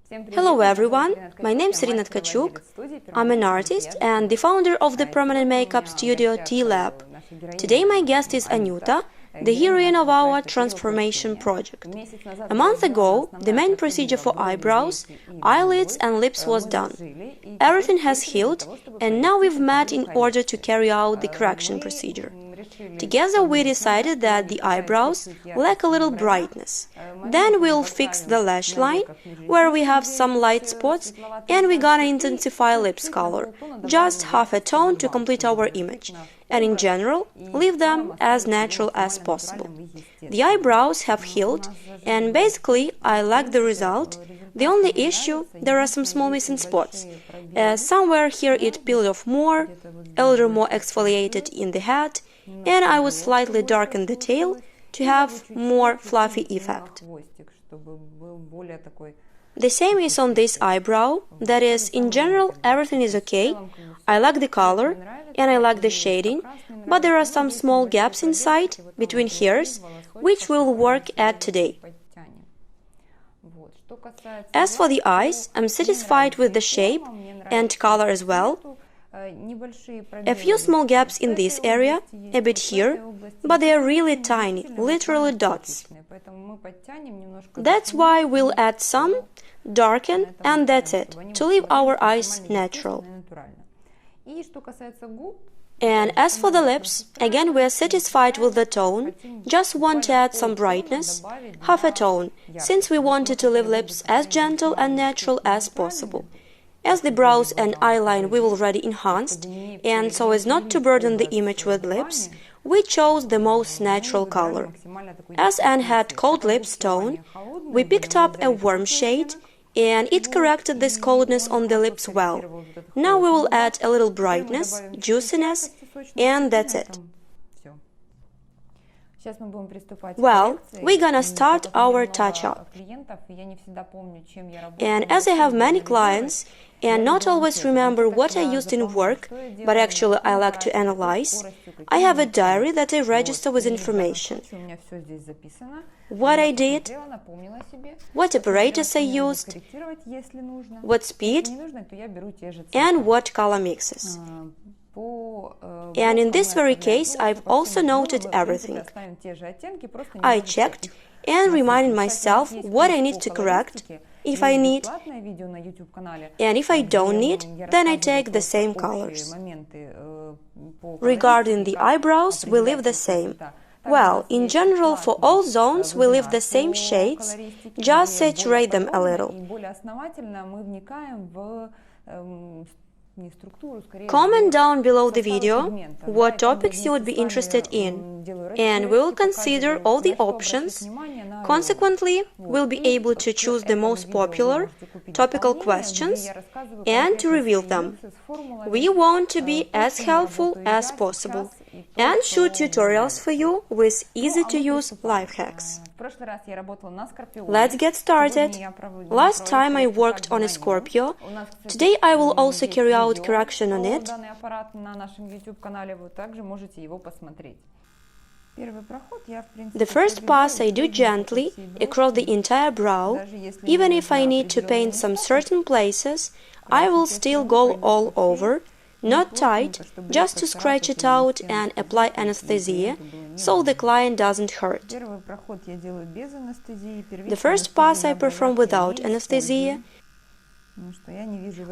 Hello everyone, my name is Irina Tkachuk. I'm an artist and the founder of the permanent makeup studio Ti.Lab. Today my guest is Anyuta, the heroine of our transformation project. A month ago, the main procedure for eyebrows, eyelids and lips was done. Everything has healed and now we've met in order to carry out the correction procedure. Together we decided that the eyebrows lack a little brightness. Then we'll fix the lash line, where we have some light spots, and we're gonna intensify lips color, just half a tone to complete our image, and in general, leave them as natural as possible. The eyebrows have healed, and basically I like the result. The only issue, there are some small missing spots. Somewhere here it peeled off more, a little more exfoliated in the head, and I would slightly darken the tail to have more fluffy effect. The same is on this eyebrow, that is, in general everything is okay. I like the color and I like the shading, but there are some small gaps inside, between hairs, which we'll work at today. As for the eyes, I'm satisfied with the shape and color as well. A few small gaps in this area, a bit here, but they are really tiny, literally dots. That's why we'll add some, darken, and that's it, to leave our eyes natural. And as for the lips, again we are satisfied with the tone, just want to add some brightness, half a tone, since we wanted to leave lips as gentle and natural as possible. As the brows and eyeline we've already enhanced, and so as not to burden the image with lips, we chose the most natural color. As Anne had cold lips tone, we picked up a warm shade, and it corrected this coldness on the lips well. Now we will add a little brightness, juiciness, and that's it. Well, we're gonna start our touch-up. And as I have many clients, and not always remember what I used in work, but actually I like to analyze, I have a diary that I register with information. What I did, what apparatus I used, what speed, and what color mixes. And in this very case, I've also noted everything. I checked and reminded myself what I need to correct, if I need, and if I don't need, then I take the same colors. Regarding the eyebrows, we leave the same. Well, in general, for all zones, we leave the same shades, just saturate them a little. Comment down below the video what topics you would be interested in, and we will consider all the options. Consequently, we'll be able to choose the most popular, topical questions and to review them. We want to be as helpful as possible and shoot tutorials for you with easy-to-use life hacks. Let's get started. Last time I worked on a Scorpio. Today I will also carry out correction on it. The first pass I do gently across the entire brow. Even if I need to paint some certain places, I will still go all over, not tight, just to scratch it out and apply anesthesia, so the client doesn't hurt. The first pass I perform without anesthesia.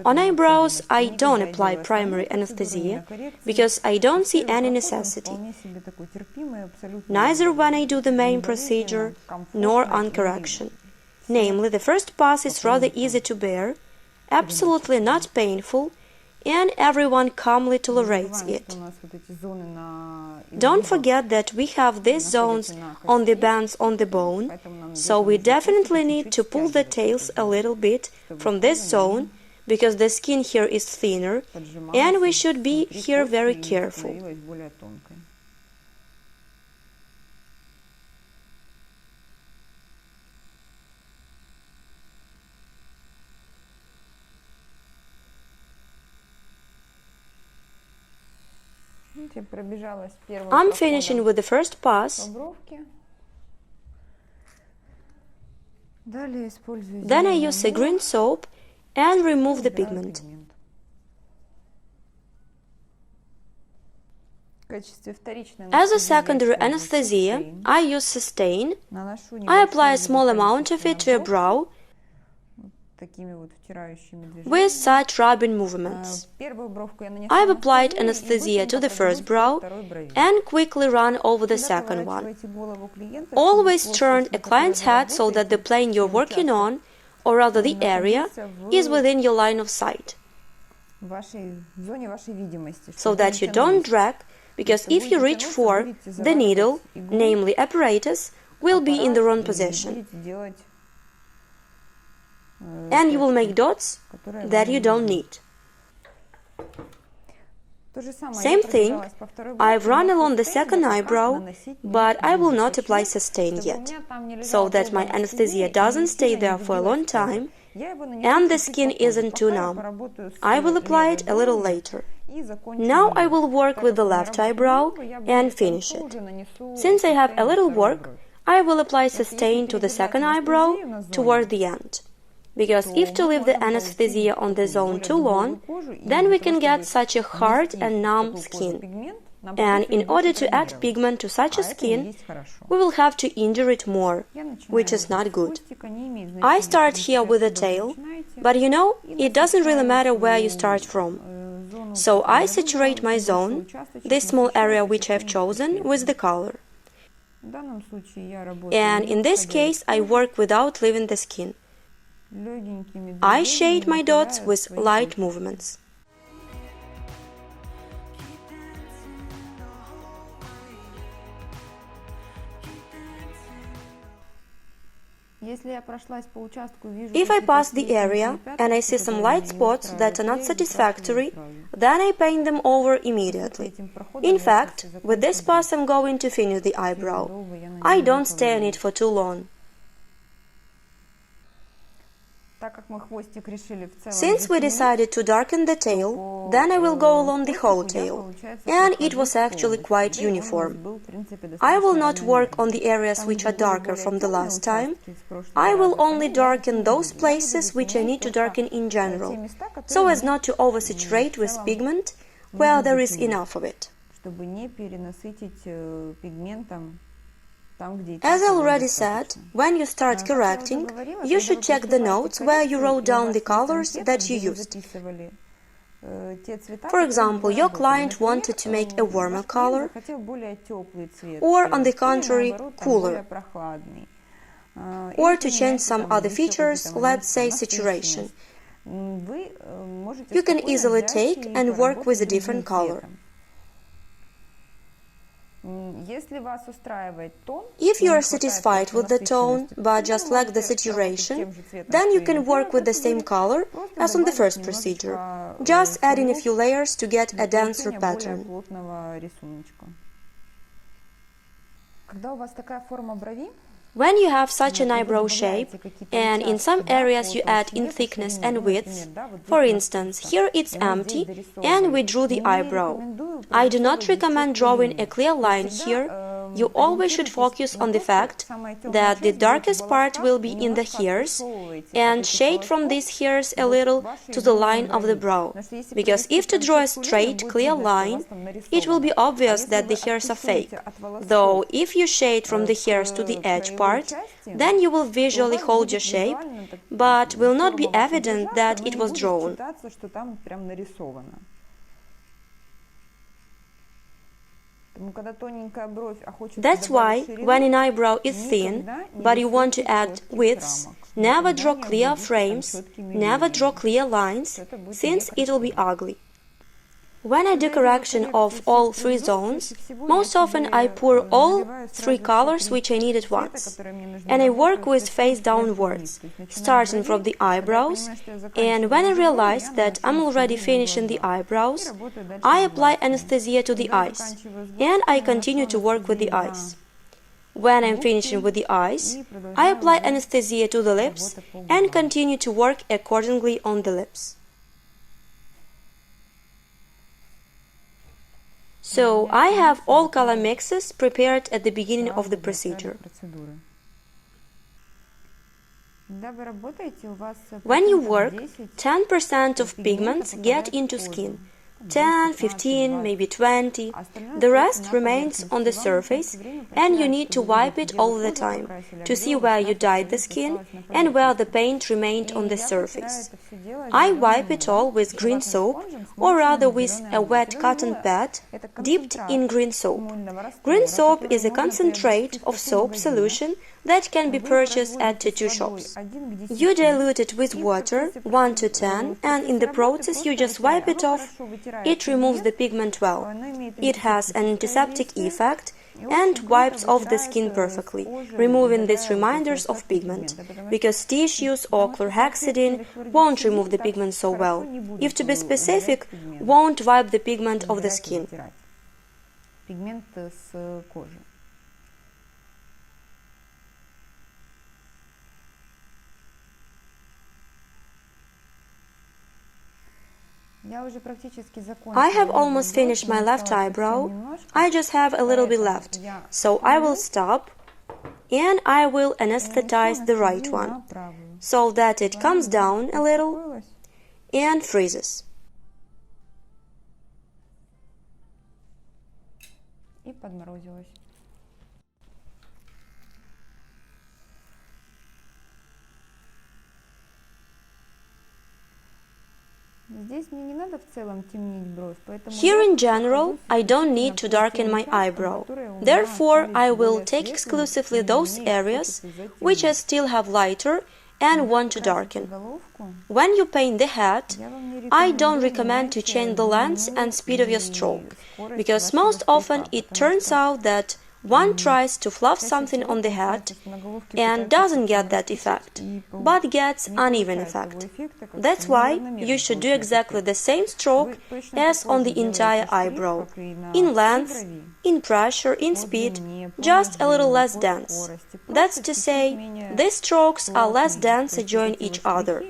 On eyebrows, I don't apply primary anesthesia, because I don't see any necessity, neither when I do the main procedure, nor on correction. Namely, the first pass is rather easy to bear, absolutely not painful, and everyone calmly tolerates it. Don't forget that we have these zones on the bands on the bone, so we definitely need to pull the tails a little bit from this zone, because the skin here is thinner, and we should be here very careful. I'm finishing with the first pass. Then I use a green soap and remove the pigment. As a secondary anesthesia, I use sustain. I apply a small amount of it to a brow with such rubbing movements. I've applied anesthesia to the first brow and quickly run over the second one. Always turn a client's head so that the plane you're working on, or rather the area, is within your line of sight, so that you don't drag, because if you reach for, the needle, namely apparatus, will be in the wrong position, and you will make dots that you don't need. Same thing, I've run along the second eyebrow, but I will not apply sustain yet, so that my anesthesia doesn't stay there for a long time and the skin isn't too numb. I will apply it a little later. Now I will work with the left eyebrow and finish it. Since I have a little work, I will apply sustain to the second eyebrow toward the end. Because if to leave the anesthesia on the zone too long, then we can get such a hard and numb skin. And in order to add pigment to such a skin, we will have to injure it more, which is not good. I start here with the tail, but you know, it doesn't really matter where you start from. So I saturate my zone, this small area which I've chosen, with the color. And in this case, I work without leaving the skin. I shade my dots with light movements. If I pass the area and I see some light spots that are not satisfactory, then I paint them over immediately. In fact, with this pass I'm going to finish the eyebrow. I don't stay on it for too long. Since we decided to darken the tail, then I will go along the whole tail, and it was actually quite uniform. I will not work on the areas which are darker from the last time. I will only darken those places which I need to darken in general, so as not to oversaturate with pigment where there is enough of it. As I already said, when you start correcting, you should check the notes where you wrote down the colors that you used. For example, your client wanted to make a warmer color, or on the contrary, cooler, or to change some other features, let's say saturation. You can easily take and work with a different color. If you are satisfied with the tone, but just lack the saturation, then you can work with the same color as on the first procedure, just adding a few layers to get a denser pattern. When you have such an eyebrow shape, and in some areas you add in thickness and width, for instance, here it's empty and we drew the eyebrow. I do not recommend drawing a clear line here. You always should focus on the fact that the darkest part will be in the hairs and shade from these hairs a little to the line of the brow, because if to draw a straight, clear line, it will be obvious that the hairs are fake, though if you shade from the hairs to the edge part, then you will visually hold your shape, but will not be evident that it was drawn. That's why, when an eyebrow is thin, but you want to add widths, never draw clear frames, never draw clear lines, since it will be ugly. When I do correction of all three zones, most often I pour all three colors which I need at once, and I work with face downwards, starting from the eyebrows, and when I realize that I'm already finishing the eyebrows, I apply anesthesia to the eyes, and I continue to work with the eyes. When I'm finishing with the eyes, I apply anesthesia to the lips and continue to work accordingly on the lips. So I have all color mixes prepared at the beginning of the procedure. When you work, 10% of pigments get into skin. 10, 15, maybe 20. The rest remains on the surface, and you need to wipe it all the time to see where you dyed the skin and where the paint remained on the surface. I wipe it all with green soap, or rather with a wet cotton pad dipped in green soap. Green soap is a concentrate of soap solution that can be purchased at tattoo shops. You dilute it with water, 1 to 10, and in the process you just wipe it off. It removes the pigment well. It has an antiseptic effect and wipes off the skin perfectly, removing these reminders of pigment, because tissues or chlorhexidine won't remove the pigment so well. If to be specific, won't wipe the pigment of the skin. I have almost finished my left eyebrow. I just have a little bit left, so I will stop and I will anesthetize the right one, so that it comes down a little and freezes. Here in general, I don't need to darken my eyebrow. Therefore, I will take exclusively those areas which I still have lighter and want to darken. When you paint the head, I don't recommend to change the length and speed of your stroke, because most often it turns out that one tries to fluff something on the head and doesn't get that effect, but gets uneven effect. That's why you should do exactly the same stroke as on the entire eyebrow, in length, in pressure, in speed, just a little less dense. That's to say, these strokes are less dense and join each other.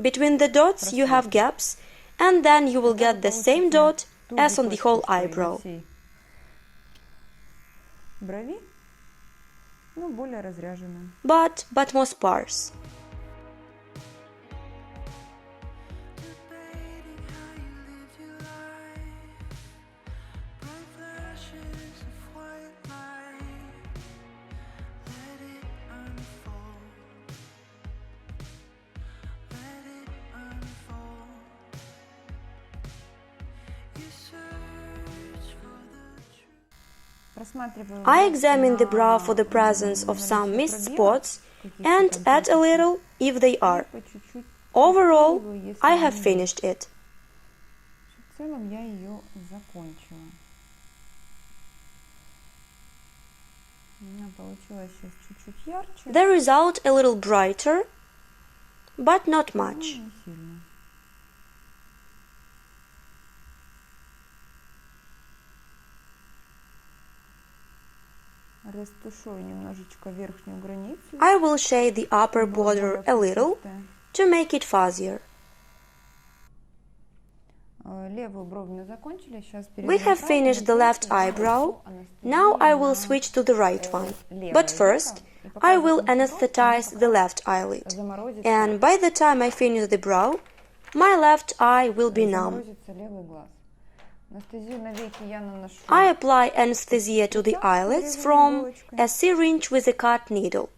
Between the dots you have gaps, and then you will get the same dot as on the whole eyebrow. But more sparse. I examine the brow for the presence of some missed spots and add a little if they are. Overall, I have finished it. The result a little brighter, but not much. I will shade the upper border a little to make it fuzzier. We have finished the left eyebrow. Now I will switch to the right one. But first, I will anesthetize the left eyelid. And by the time I finish the brow, my left eye will be numb. I apply anesthesia to the eyelids from a syringe with a cut needle.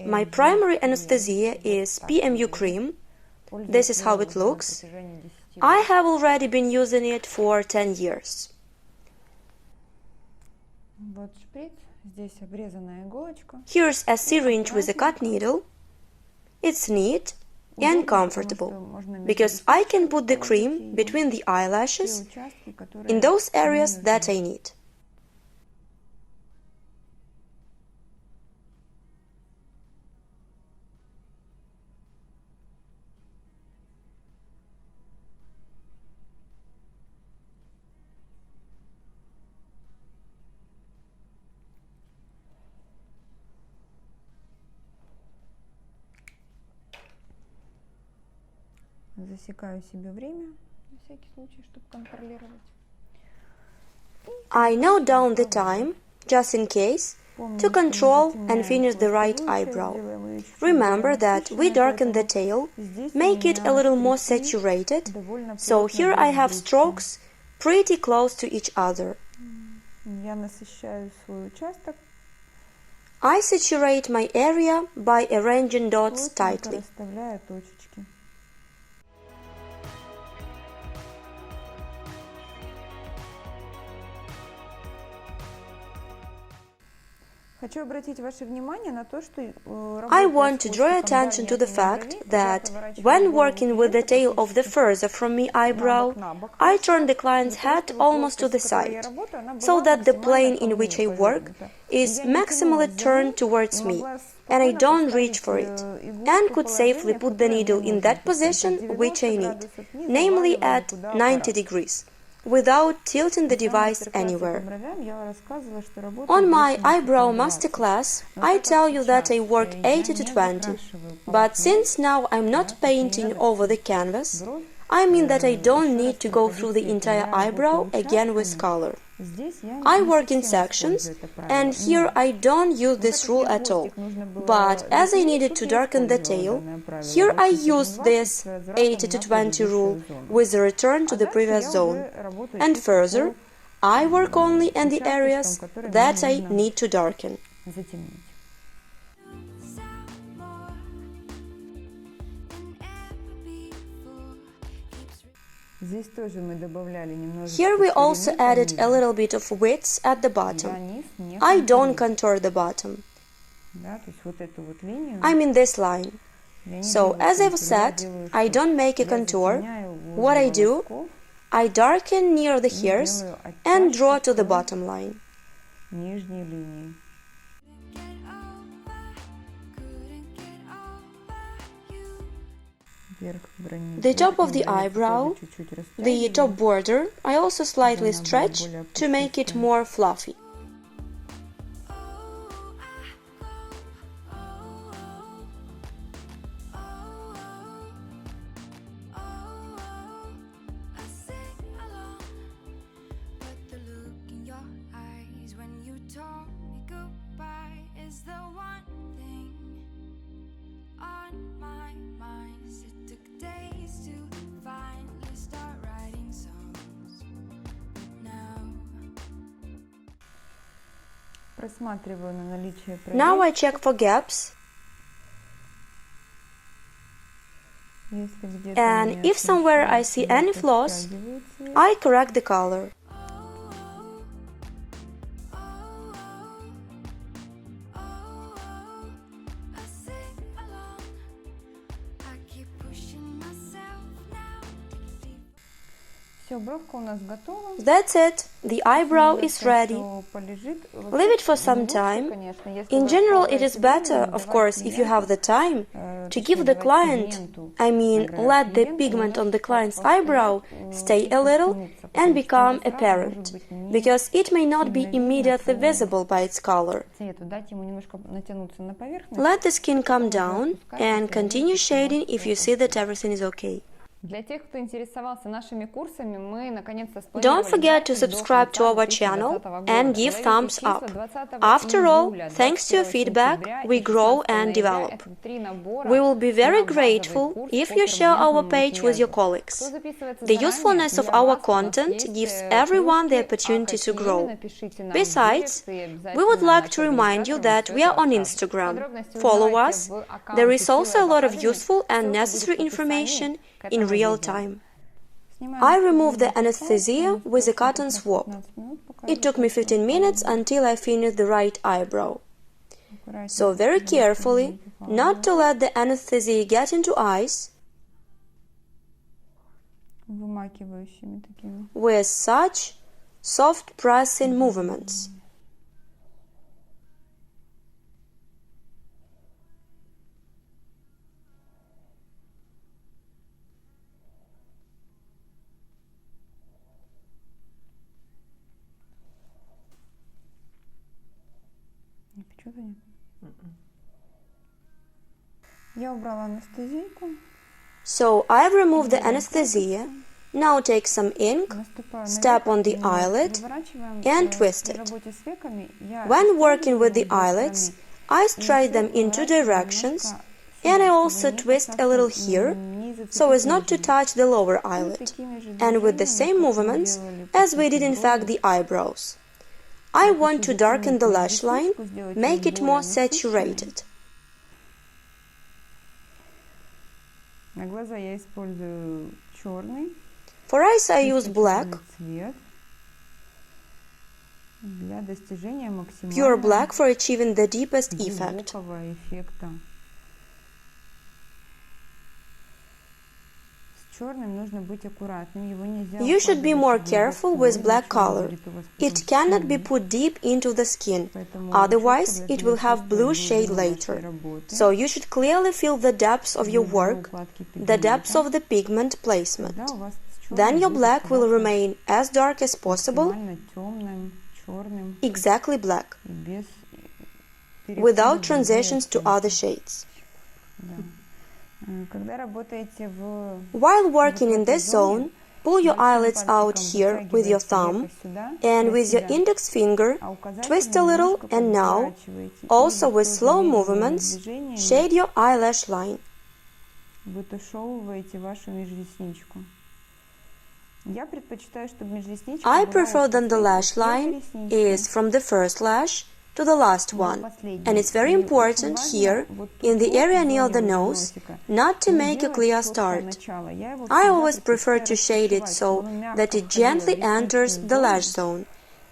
My primary anesthesia is PMU cream. This is how it looks. I have already been using it for 10 years. Here's a syringe with a cut needle. It's neat and comfortable, because I can put the cream between the eyelashes in those areas that I need. Засекаю себе время, на всякий случай, чтобы контролировать. I note down the time, just in case, to control and finish the right eyebrow. Remember that we darken the tail, make it a little more saturated, so here I have strokes pretty close to each other. Я насыщаю свой участок. I saturate my area by arranging dots tightly. Расставляю точечки. I want to draw attention to the fact that when working with the tail of the further from me eyebrow, I turn the client's head almost to the side, so that the plane in which I work is maximally turned towards me, and I don't reach for it, and could safely put the needle in that position which I need, namely at 90 degrees. Without tilting the device anywhere. On my eyebrow masterclass, I tell you that I work 80 to 20, but since now I'm not painting over the canvas, I mean that I don't need to go through the entire eyebrow again with color. I work in sections, and here I don't use this rule at all, but as I needed to darken the tail, here I used this 80 to 20 rule with a return to the previous zone, and further, I work only in the areas that I need to darken. Here we also added a little bit of width at the bottom. I don't contour the bottom. I mean this line. So, as I've said, I don't make a contour. What I do, I darken near the hairs and draw to the bottom line. The top of the eyebrow, the top border, I also slightly stretch to make it more fluffy. Now I check for gaps, and if somewhere I see any flaws, I correct the color. That's it. The eyebrow is ready. Leave it for some time. In general, it is better, of course, if you have the time, to give the client, let the pigment on the client's eyebrow stay a little and become apparent, because it may not be immediately visible by its color. Let the skin come down and continue shading if you see that everything is okay. Don't forget to subscribe to our channel and give thumbs up. After all, thanks to your feedback, we grow and develop. We will be very grateful if you share our page with your colleagues. The usefulness of our content gives everyone the opportunity to grow. Besides, we would like to remind you that we are on Instagram. Follow us. There is also a lot of useful and necessary information in real time. I removed the anesthesia with a cotton swab. It took me 15 minutes until I finished the right eyebrow. So very carefully, not to let the anesthesia get into eyes, with such soft pressing movements. So I've removed the anesthesia. Now take some ink, step on the eyelid and twist it. When working with the eyelids, I straight them in two directions, and I also twist a little here, so as not to touch the lower eyelid, and with the same movements as we did in fact the eyebrows. I want to darken the lash line, make it more saturated. For eyes I use black, pure black for achieving the deepest effect. You should be more careful with black color. It cannot be put deep into the skin, otherwise it will have blue shade later. So you should clearly feel the depths of your work, the depths of the pigment placement. Then your black will remain as dark as possible, exactly black, without transitions to other shades. While working in this zone, pull your eyelids out here with your thumb and with your index finger twist a little, and now, also with slow movements, shade your eyelash line. I prefer that the lash line is from the first lash to the last one, and it's very important here, in the area near the nose, not to make a clear start. I always prefer to shade it so that it gently enters the lash zone,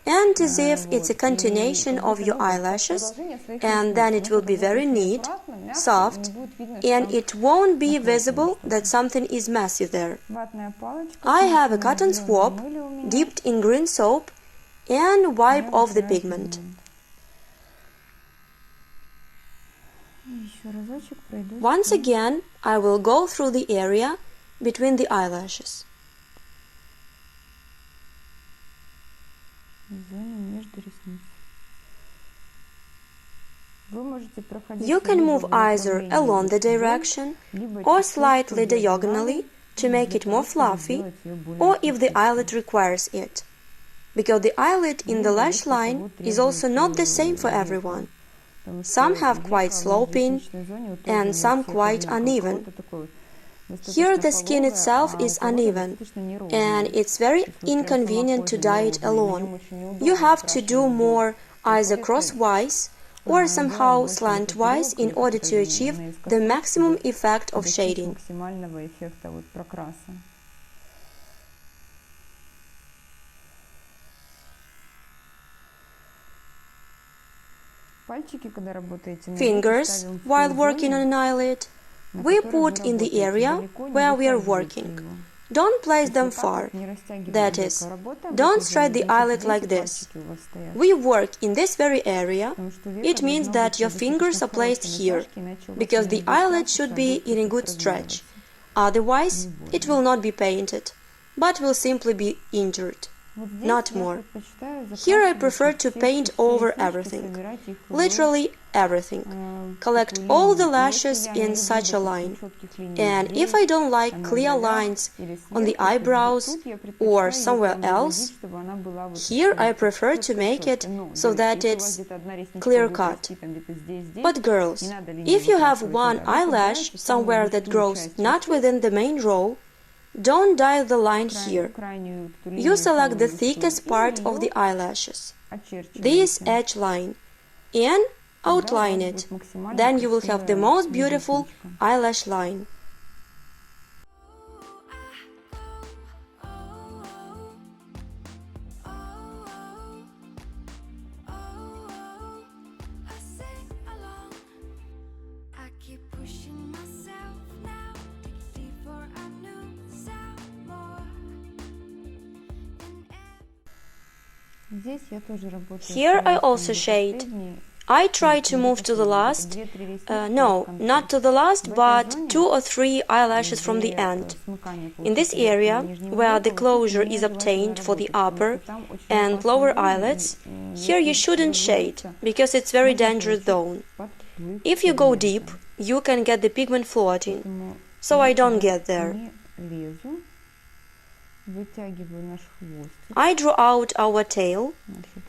and as if it's a continuation of your eyelashes, and then it will be very neat, soft, and it won't be visible that something is messy there. I have a cotton swab dipped in green soap and wipe off the pigment. Once again, I will go through the area between the eyelashes. You can move either along the direction or slightly diagonally to make it more fluffy, or if the eyelid requires it, because the eyelid in the lash line is also not the same for everyone. Some have quite sloping and some quite uneven. Here the skin itself is uneven, and it's very inconvenient to dye it alone. You have to do more either crosswise or somehow slantwise in order to achieve the maximum effect of shading. Fingers, while working on an eyelid, we put in the area where we are working. Don't place them far. That is, don't straight the eyelid like this. We work in this very area. It means that your fingers are placed here, because the eyelid should be in a good stretch. Otherwise, it will not be painted, but will simply be injured. Not more. Here I prefer to paint over everything, literally everything. Collect all the lashes in such a line, and if I don't like clear lines on the eyebrows or somewhere else, here I prefer to make it so that it's clear cut. But girls, if you have one eyelash somewhere that grows not within the main row, don't dye the line here. You select the thickest part of the eyelashes, this edge line, and outline it. Then you will have the most beautiful eyelash line. Here I also shade. I try to move to the last, no, not to the last, but 2 or 3 eyelashes from the end. In this area, where the closure is obtained for the upper and lower eyelids, here you shouldn't shade, because it's very dangerous zone. If you go deep, you can get the pigment floating. so I don't get there. I draw out our tail,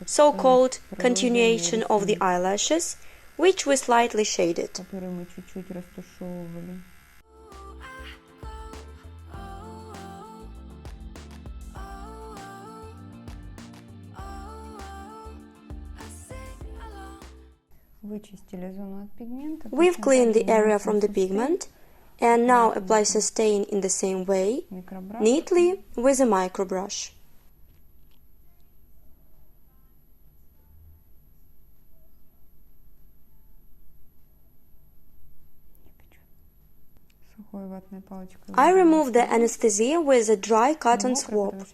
so-called continuation of the eyelashes, which we slightly shaded. We've cleaned the area from the pigment and now apply sustain in the same way, neatly with a microbrush. I remove the anesthesia with a dry cotton swab,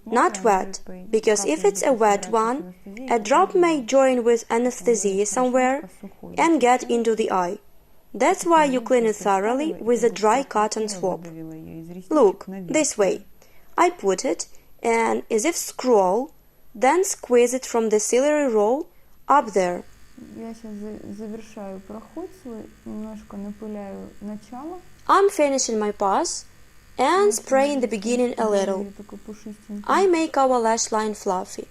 not wet, because if it's a wet one, a drop may join with anesthesia somewhere and get into the eye. That's why you clean it thoroughly with a dry cotton swab. Look, this way. I put it and, as if scroll, then squeeze it from the ciliary row up there. I'm finishing my pass and spray in the beginning a little. I make our lash line fluffy.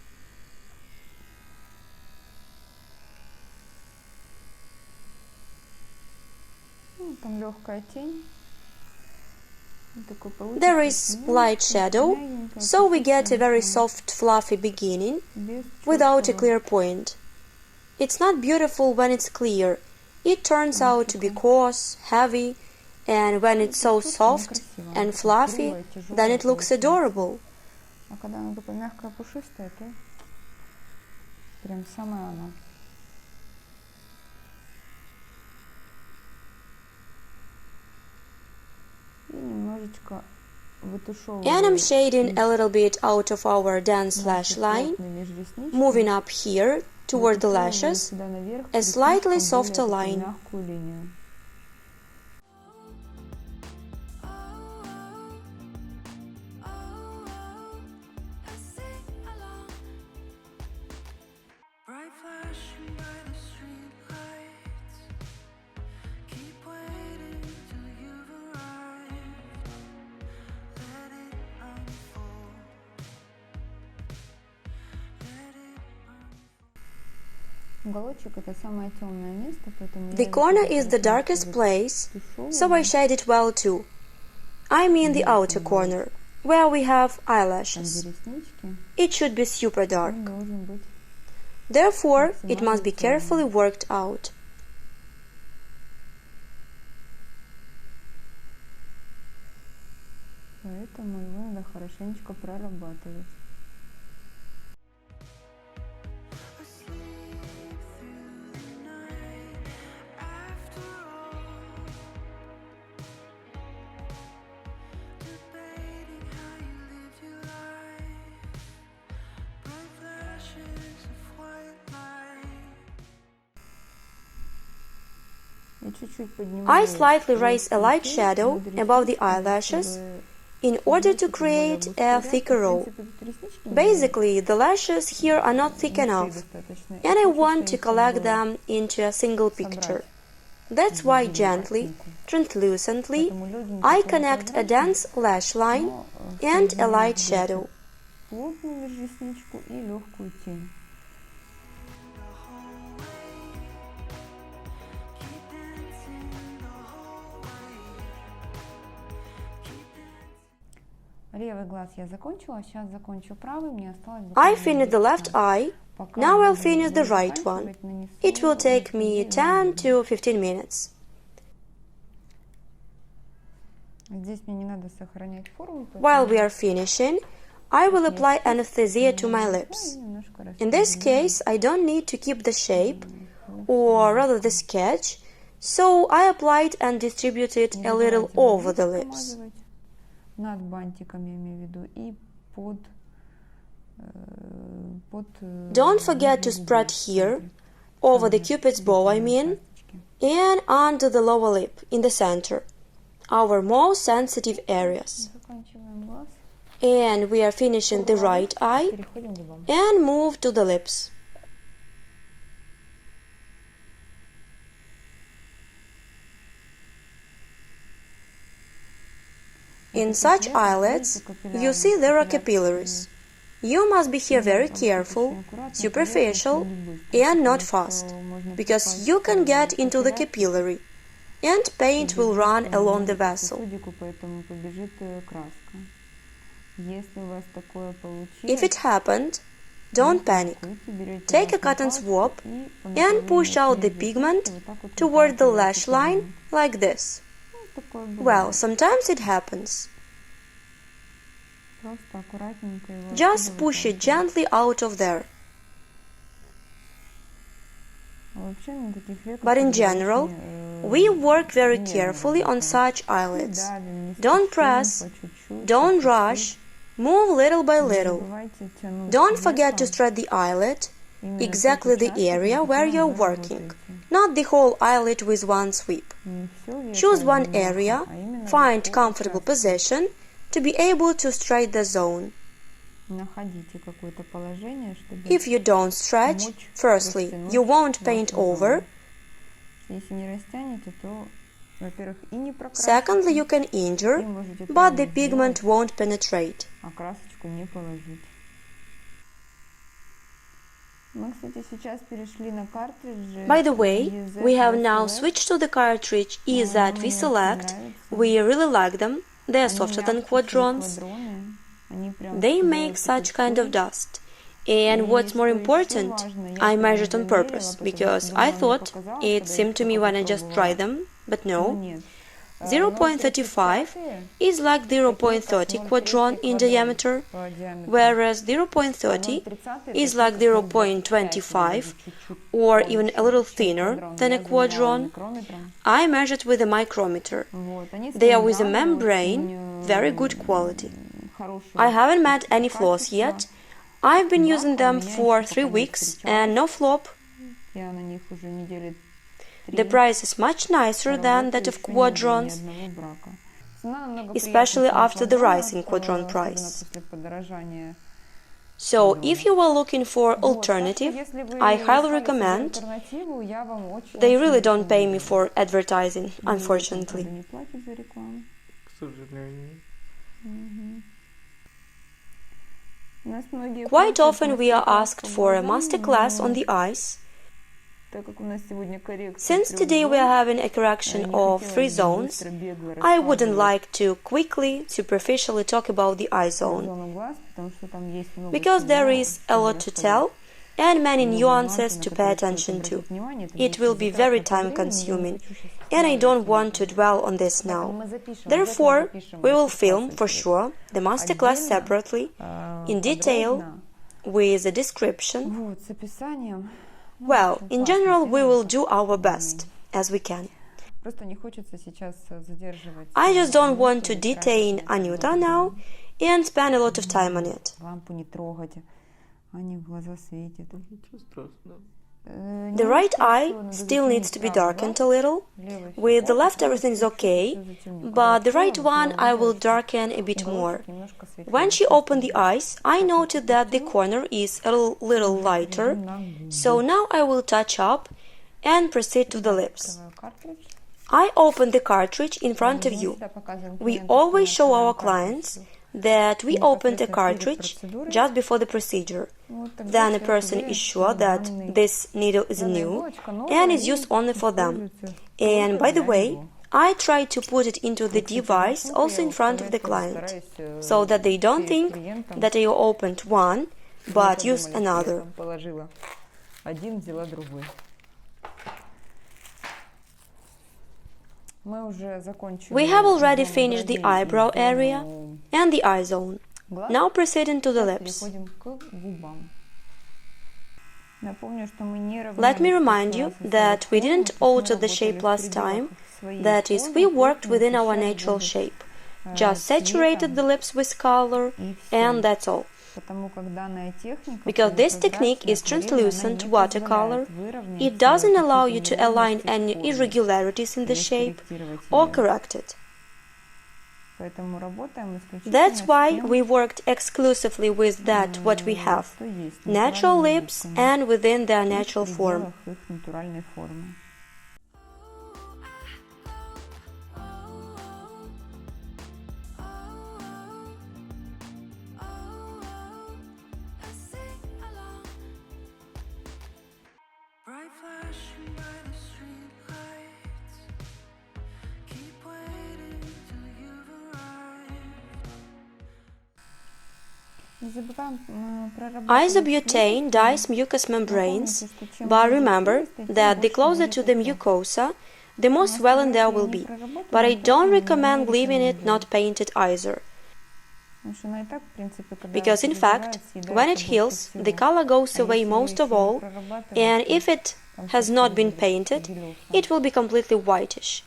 There is light shadow, so we get a very soft, fluffy beginning without a clear point. It's not beautiful when it's clear. It turns out to be coarse, heavy, and when it's so soft and fluffy, then it looks adorable. And I'm shading a little bit out of our dense lash line, moving up here toward the lashes, a slightly softer line. The corner is the darkest place, so I shade it well too. I mean the outer corner, where we have eyelashes. It should be super dark. Therefore, it must be carefully worked out. I slightly raise a light shadow above the eyelashes in order to create a thicker row. Basically, the lashes here are not thick enough, and I want to collect them into a single picture. That's why gently, translucently, I connect a dense lash line and a light shadow. I finished the left eye, now I'll finish the right one. It will take me 10 to 15 minutes. While we are finishing, I will apply anesthesia to my lips. In this case, I don't need to keep the shape, or rather the sketch, so I applied and distributed a little over the lips. Don't forget to spread here, over the cupid's bow I mean, and under the lower lip, in the center, our more sensitive areas. And we are finishing the right eye and move to the lips. In such eyelids, you see there are capillaries. You must be here very careful, superficial, and not fast, because you can get into the capillary, and paint will run along the vessel. If it happened, don't panic. Take a cotton swab and push out the pigment toward the lash line like this. Well, sometimes it happens. Just push it gently out of there. But in general, we work very carefully on such eyelids. Don't press, don't rush, move little by little. Don't forget to stretch the eyelid, exactly the area where you're working, not the whole eyelid with one sweep. Choose one area, find comfortable position to be able to stretch the zone. If you don't stretch, firstly, you won't paint over. Secondly, you can injure, but the pigment won't penetrate. By the way, we have now switched to the cartridge EZ we select. We really like them. They are softer than quadrons. They make such kind of dust. And what's more important, I measured on purpose, because I thought it seemed to me when I just tried them, but no. 0.35 is like 0.30 quadron in diameter, whereas 0.30 is like 0.25 or even a little thinner than a quadron. I measured with a micrometer. They are with a membrane, very good quality. I haven't met any flaws yet. I've been using them for 3 weeks and no flop. The price is much nicer than that of quadrons, especially after the rise in quadron price. So, if you were looking for alternative, I highly recommend. They really don't pay me for advertising, unfortunately. Quite often we are asked for a masterclass on the eyes. Since today we are having a correction of 3 zones, I wouldn't like to quickly, superficially talk about the eye zone, because there is a lot to tell and many nuances to pay attention to. It will be very time-consuming, and I don't want to dwell on this now. Therefore, we will film, for sure, the masterclass separately, in detail, with a description. Well, in general, we will do our best, as we can. I just don't want to detain Anyuta now and spend a lot of time on it. The right eye still needs to be darkened a little. With the left everything is okay, but the right one I will darken a bit more. When she opened the eyes, I noted that the corner is a little lighter, so now I will touch up and proceed to the lips. I opened the cartridge in front of you. We always show our clients that we opened a cartridge just before the procedure. Then a person is sure that this needle is new and is used only for them. And by the way, I try to put it into the device also in front of the client, so that they don't think that I opened one, but used another. We have already finished the eyebrow area and the eye zone. Now proceeding to the lips. Let me remind you that we didn't alter the shape last time, that is, we worked within our natural shape, just saturated the lips with color, and that's all. Because this technique is translucent watercolor, it doesn't allow you to align any irregularities in the shape or correct it. That's why we worked exclusively with that what we have, natural lips and within their natural form. Isobutane dyes mucous membranes, but remember that the closer to the mucosa, the more swelling there will be. But I don't recommend leaving it not painted either. Because in fact, when it heals, the color goes away most of all, and if it has not been painted, it will be completely whitish.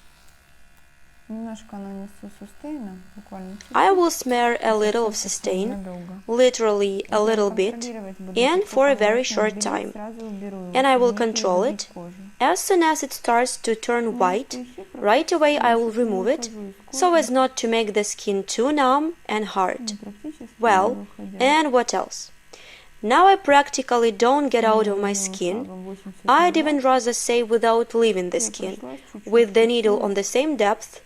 I will smear a little of sustain, literally a little bit, and for a very short time, and I will control it. As soon as it starts to turn white, right away I will remove it, so as not to make the skin too numb and hard. Well, and what else? Now I practically don't get out of my skin. I'd even rather say without leaving the skin, with the needle on the same depth.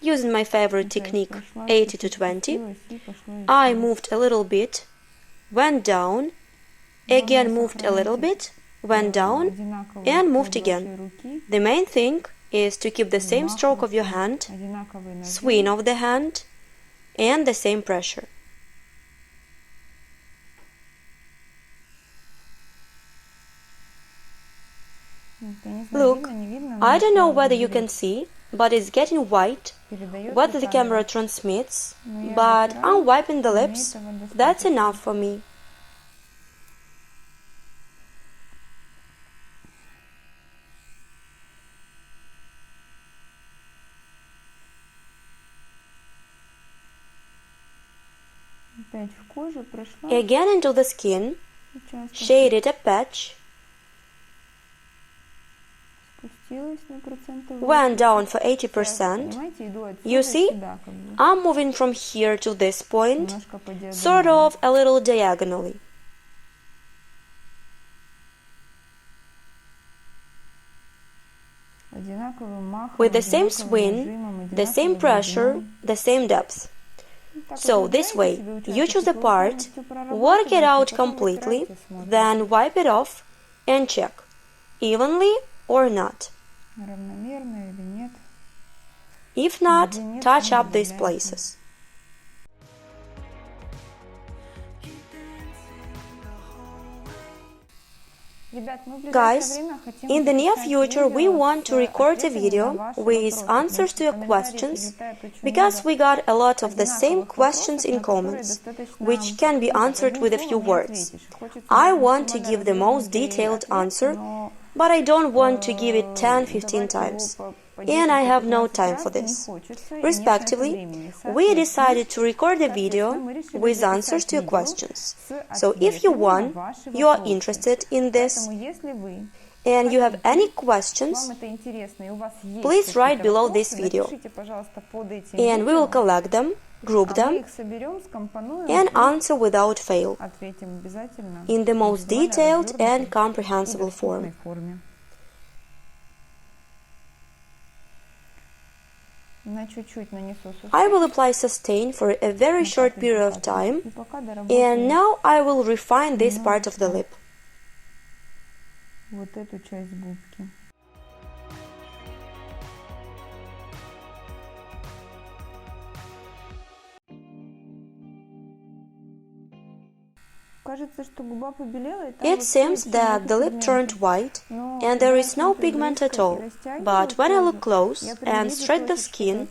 Using my favorite technique, 80 to 20, I moved a little bit, went down, again moved a little bit, went down, and moved again. The main thing is to keep the same stroke of your hand, swing of the hand, and the same pressure. Look, I don't know whether you can see, but it's getting white, what the camera transmits, but I'm wiping the lips, that's enough for me. Again into the skin, shaded a patch, went down for 80%. You see, I'm moving from here to this point, sort of a little diagonally. With the same swing, the same pressure, the same depth. So this way, you choose a part, work it out completely, then wipe it off and check, evenly or not. If not, touch up these places. Guys, in the near future we want to record a video with answers to your questions, because we got a lot of the same questions in comments, which can be answered with a few words. I want to give the most detailed answer, but I don't want to give it 10-15 times, and I have no time for this. Respectively, we decided to record a video with answers to your questions. So if you want, you are interested in this, and you have any questions, please write below this video, and we will collect them, group them, and answer without fail, in the most detailed and comprehensible form. I will apply sustain for a very short period of time, and now I will refine this part of the lip. It seems that the lip turned white and there is no pigment at all, but when I look close and stretch the skin,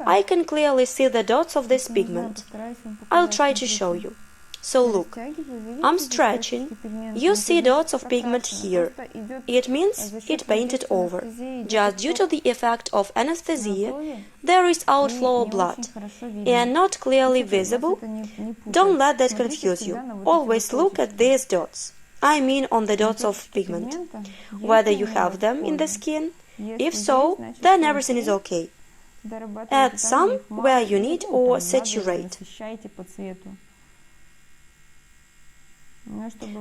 I can clearly see the dots of this pigment. I'll try to show you. So look, I'm stretching, you see dots of pigment here. It means it painted over. Just due to the effect of anesthesia, there is outflow of blood, and not clearly visible. Don't let that confuse you. Always look at these dots. I mean on the dots of pigment. Whether you have them in the skin. If so, then everything is okay. Add some where you need or saturate.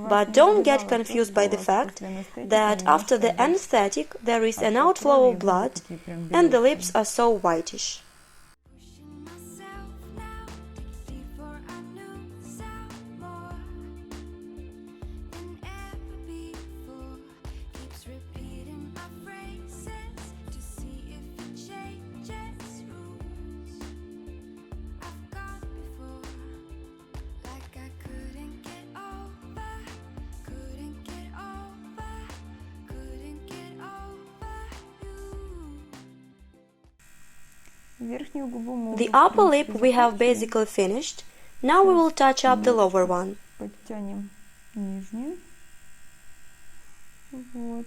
But don't get confused by the fact that after the anesthetic there is an outflow of blood and the lips are so whitish. Верхнюю губу мы The уже, в upper lip принципе, we have закончили. basically finished. Now we will touch up the lower one. Подтянем нижнюю. Вот.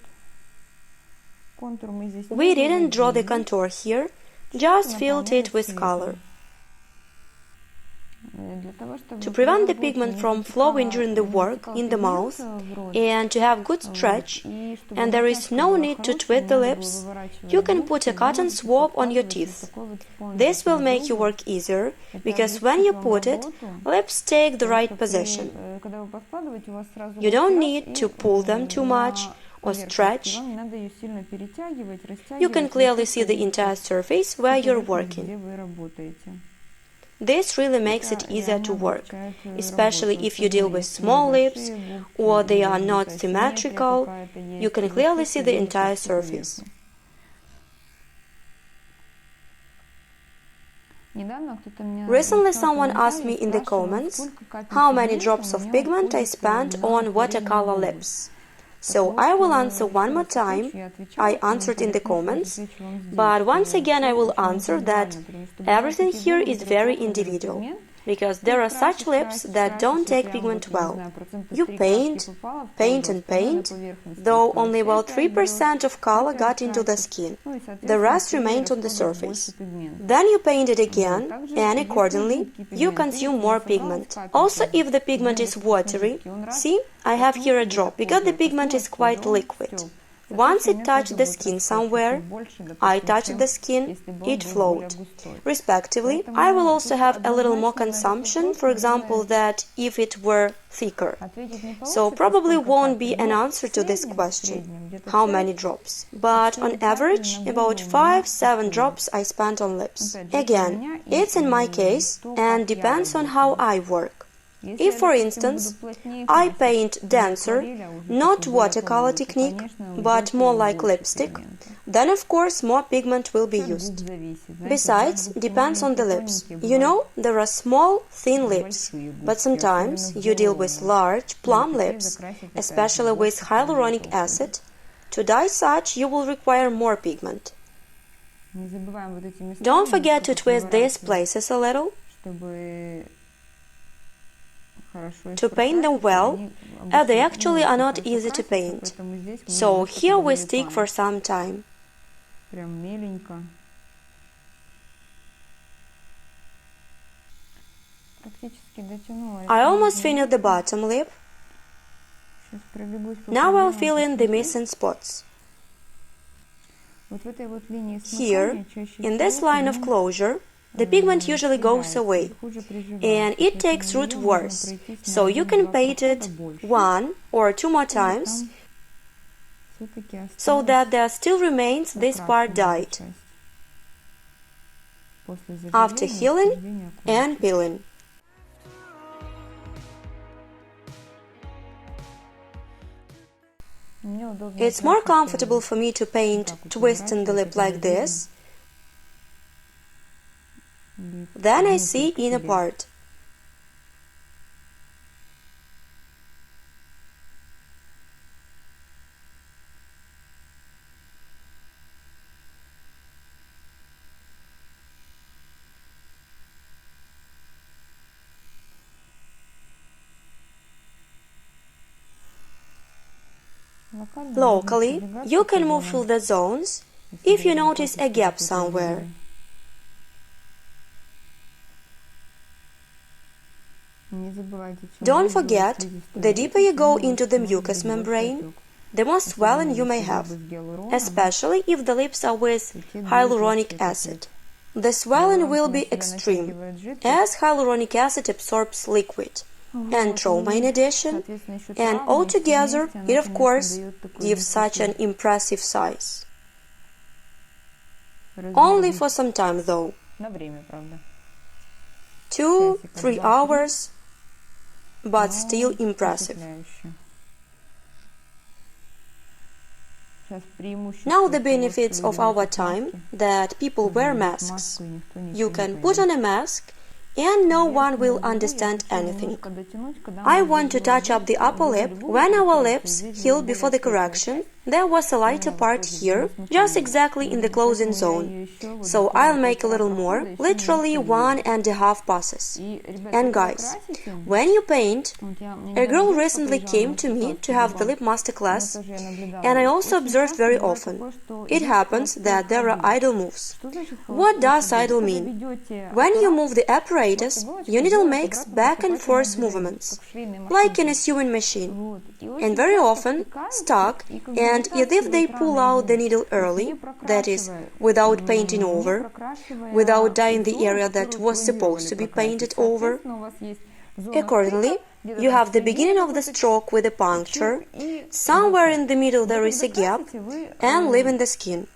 Контур мы здесь не We didn't draw the выводили. contour here, just filled it with color. Для того, чтобы To при prevent the работе pigment не from затекала- flowing during the не work затекал in the пигмент mouth в рот, and to have good вот, stretch, и чтобы and there is насадка no была need to хорошая, twist the не надо было lips, выворачивать you can зубки, put a вы cotton можете swab on your подкладывать вот teeth. такой вот спонжик This will на make you зубы. work easier, Это because when you облегчит вам put it, работу, lips take the потому right что при, position. когда вы подкладываете, у вас сразу You вот don't раз need и, to pull them too на much or поверхности. stretch. Вам не надо ее сильно перетягивать, You can растягивать. clearly Вы see the только entire видите surface where ту you're поверхность, working. где вы работаете. This really makes it Это easier реально to work, облегчает especially работу, if you deal особенно with если small lips небольшие губки or they или are not где-то асимметрия symmetrical. какая-то You есть, can и вы clearly see четко the видите entire всю surface. поверхность. Недавно кто-то меня Recently, написал someone asked me комментарий и in the спрашивал, comments сколько капель how many пигмента drops у of меня pigment I уходит spent на on акварельные watercolor губы. lips. Так So вот, I will answer one еще more раз time. отвечу. Я отвечала I в answered in the комментариях, comments, но сейчас отвечу вам здесь, but что once again I всё will очень answer that индивидуально, потому что бывают everything такие here губы, is которые very плохо держат individual, пигмент. because Ты there are красишь, such lips красишь, that don't красишь, и take прям pigment вот, я не well. знаю, процентов You 3 краски paint, попало в paint кожу, and остальное на paint, поверхности though осталось. only Ты about опять берешь, 3% of color опять got into the красишь. skin. Ну и, The соответственно, rest ты remained on the расходуешь surface. больше пигмента. Then you paint it Вот. again, Также, and если accordingly, жидкий you пигмент, consume видите, more собралась pigment. капелька, Also, if the pigment is достаточно watery, жидкий, он раз see, I have here a коснулся drop, где-то because the кожи, pigment is коснулась quite кожи, он liquid. стёк. Once Соответственно, it у меня touched тоже the будет skin расход somewhere, чуть больше, I допустим, touched чем the skin, если бы он it был более flowed. густой. Respectively, Поэтому I will also тут have a little more однозначно на этот consumption, вопрос, for example, наверное, that if it were thicker. ответить не So получится, probably сколько won't be капель, an но answer в to this среднем, question, где-то how many 5, drops. But on 4 капель average, на about губы у меня 5-7 уходит. drops I spent on lips. Опять же, это у Again, меня it's in my и case то, and как я depends on how работаю. I work. Если If, я, for допустим, instance, буду плотнее I красить, paint не denser, акварель, а уже not такую более watercolor акварель, то, technique, конечно, but уйдет more like больше lipstick, пигмента. then of course more pigment will be От губ used. зависит. Знаете, Besides, бывают губки depends on the маленькие, lips. тоненькие, You бывают know, there are small, thin lips, большие but губки, sometimes особенно you deal with здоровые. large, plum Такие lips, закрасить опять же especially with больше hyaluronic пигмента acid. уходит. To dye such, you will require more pigment. Не забываем вот эти места, Don't forget to немножко twist these выворачивать, places a little чтобы хорошо их to paint them прокрасить, well, они as they обычно actually не are очень not хорошо easy to красятся, paint. поэтому здесь мы So немножко here we stick for залипаем. some time. Прям меленько. Практически дотянула. I almost finished the bottom lip. Сейчас пробегусь по Now I'll пробелам, fill in the посмотрю. missing spots. Вот в этой вот линии Here, смыкания чаще in this всего line of пигмент, closure, the pigment usually goes съедается, away, хуже приживается, and it поэтому takes root её нужно worse, пройтись so на you can 1-2 paint it прохода больше, 1 or 2 more чтобы times, там всё-таки so осталась that there still remains this part прокрашенная dyed, часть. После after заживления, healing восстановления and кожи. peeling. Мне удобно It's more красить, comfortable for me to paint так вот twisting the lip like поворачивать, this, лип then I внутрь see к inner себе. part. Locally, you can move through the zones if you notice a gap somewhere. Don't forget, the deeper you go into the mucous membrane, the more swelling you may have, especially if the lips are with hyaluronic acid. The swelling will be extreme, as hyaluronic acid absorbs liquid and trauma in addition, and altogether it of course gives such an impressive size. Only for some time though. 2-3 hours, but still impressive. Now the benefits of our time, that people wear masks. You can put on a mask and no one will understand anything. I want to touch up the upper lip when our lips heal before the correction, there was a lighter part here, just exactly in the closing zone. So I'll make a little more, literally 1.5 passes. And guys, when you paint, a girl recently came to me to have the lip masterclass, and I also observed very often. It happens that there are idle moves. What does idle mean? When you move the apparatus, your needle makes back and forth movements, like in a sewing machine, and very often stuck, and if they pull out the needle early, that is, without painting over, without dyeing the area that was supposed to be painted over, accordingly, you have the beginning of the stroke with a puncture, somewhere in the middle there is a gap, and leaving the skin.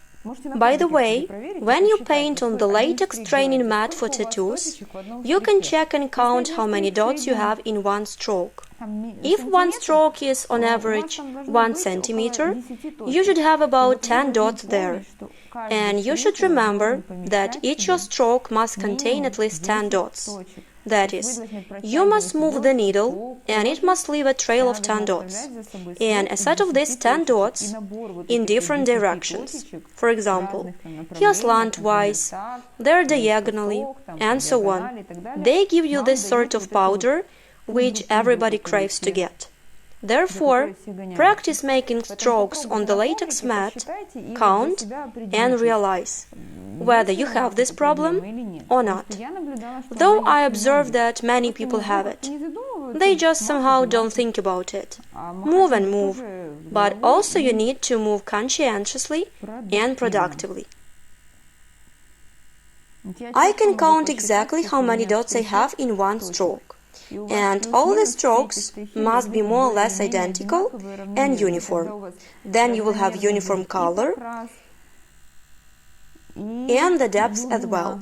By the way, when you paint on the latex training mat for tattoos, you can check and count how many dots you have in one stroke. If one stroke is on average 1 centimeter, you should have about 10 dots there. And you should remember that each your stroke must contain at least 10 dots. That is, you must move the needle and it must leave a trail of 10 dots, and a set of these 10 dots in different directions. For example, here slantwise, there diagonally, and so on. They give you this sort of powder which everybody craves to get. Therefore, practice making strokes on the latex mat, count, and realize whether you have this problem or not. Though I observe that many people have it. They just somehow don't think about it. Move and move, but also you need to move conscientiously and productively. I can count exactly how many dots I have in one stroke. And all the strokes must be more or less identical and uniform. Then you will have uniform color and the depth as well.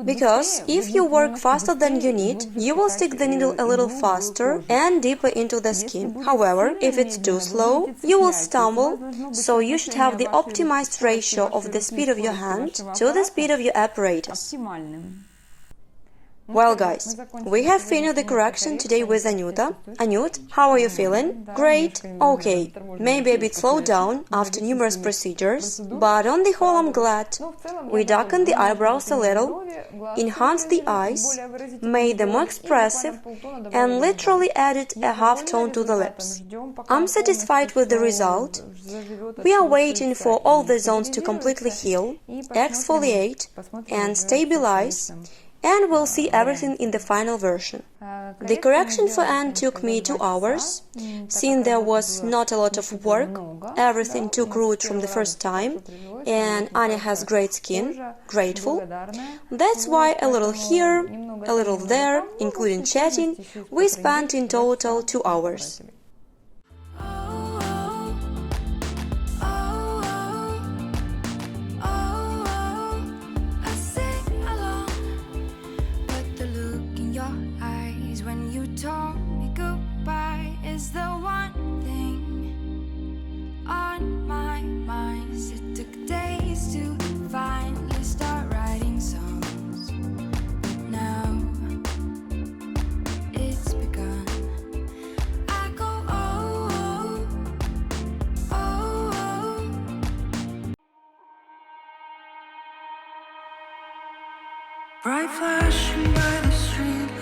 Because if you work faster than you need, you will stick the needle a little faster and deeper into the skin. However, if it's too slow, you will stumble, so you should have the optimized ratio of the speed of your hand to the speed of your apparatus. Well guys, we have finished the correction today with Anyuta. Anyut, how are you feeling? Great? Okay, maybe a bit slowed down after numerous procedures, but on the whole I'm glad. We darkened the eyebrows a little, enhanced the eyes, made them more expressive, and literally added a half tone to the lips. I'm satisfied with the result. We are waiting for all the zones to completely heal, exfoliate, and stabilize, and we'll see everything in the final version. The correction for Anne took me 2 hours. Since there was not a lot of work, everything took root from the first time, and Anya has great skin, grateful. That's why a little here, a little there, including chatting, we spent in total 2 hours. Is the one thing on my mind. It took days to finally start writing songs. Now it's begun. I go oh, oh, oh, oh. Bright flashing by the street.